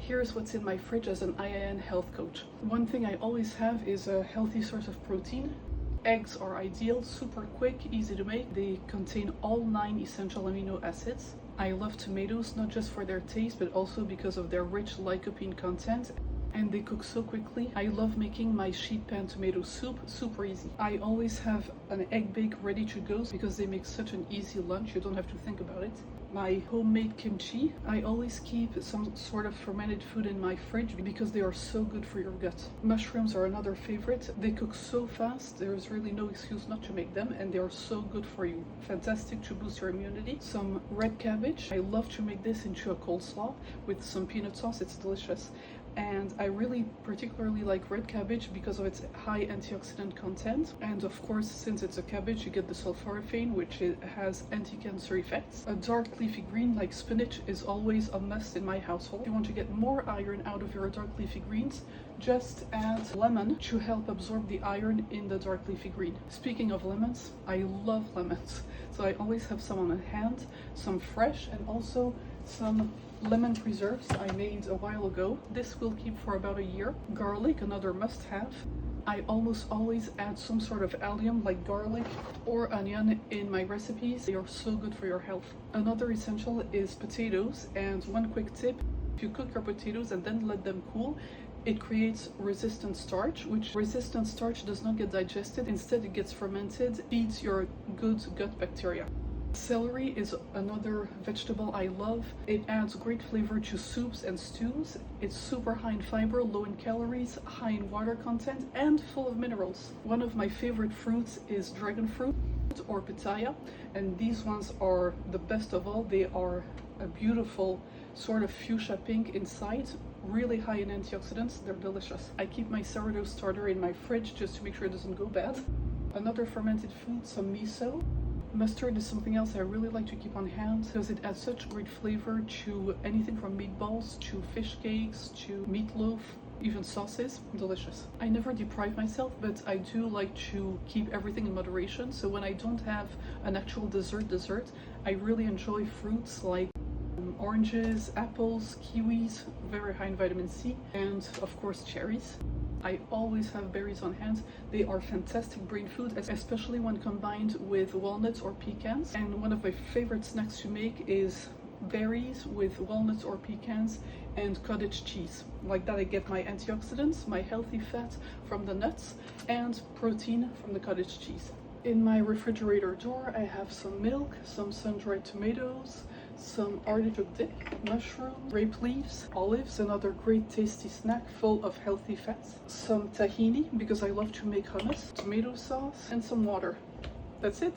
Here's what's in my fridge as an IIN Health Coach. One thing I always have is a healthy source of protein. Eggs are ideal, super quick, easy to make. They contain all 9 essential amino acids. I love tomatoes, not just for their taste, but also because of their rich lycopene content. And they cook so quickly. I love making my sheet pan tomato soup, super easy. I always have an egg bake ready to go because they make such an easy lunch, you don't have to think about it. My homemade kimchi. I always keep some sort of fermented food in my fridge because they are so good for your gut. Mushrooms are another favorite. They cook so fast, there's really no excuse not to make them, and they are so good for you. Fantastic to boost your immunity. Some red cabbage. I love to make this into a coleslaw with some peanut sauce, it's delicious. And I really particularly like red cabbage because of its high antioxidant content. And of course, since it's a cabbage, you get the sulforaphane, which has anti-cancer effects. A dark leafy green like spinach is always a must in my household. If you want to get more iron out of your dark leafy greens, just add lemon to help absorb the iron in the dark leafy green. Speaking of lemons, I love lemons. So I always have some on hand, some fresh, and also some lemon preserves I made a while ago. This will keep for about a year. Garlic, another must-have. I almost always add some sort of allium like garlic or onion in my recipes. They are so good for your health. Another essential is potatoes, and one quick tip: if you cook your potatoes and then let them cool, it creates resistant starch, which resistant starch does not get digested. Instead, it gets fermented, feeds your good gut bacteria. Celery is another vegetable I love. It adds great flavor to soups and stews. It's super high in fiber, low in calories, high in water content, and full of minerals. One of my favorite fruits is dragon fruit or pitaya, and these ones are the best of all. They are a beautiful sort of fuchsia pink inside, really high in antioxidants. They're delicious. I keep my sourdough starter in my fridge just to make sure it doesn't go bad. Another fermented food, some miso. Mustard is something else I really like to keep on hand because it adds such great flavor to anything from meatballs to fish cakes to meatloaf, even sauces. Delicious. I never deprive myself, but I do like to keep everything in moderation. So when I don't have an actual dessert, I really enjoy fruits like oranges, apples, kiwis, very high in vitamin C, and of course cherries. I always have berries on hand. They are fantastic brain food, especially when combined with walnuts or pecans. And one of my favorite snacks to make is berries with walnuts or pecans and cottage cheese. Like that I get my antioxidants, my healthy fat from the nuts, and protein from the cottage cheese. In my refrigerator drawer, I have some milk, some sun-dried tomatoes, some artichoke dip, mushrooms, grape leaves, olives, another great tasty snack full of healthy fats, some tahini because I love to make hummus, tomato sauce, and some water. That's it.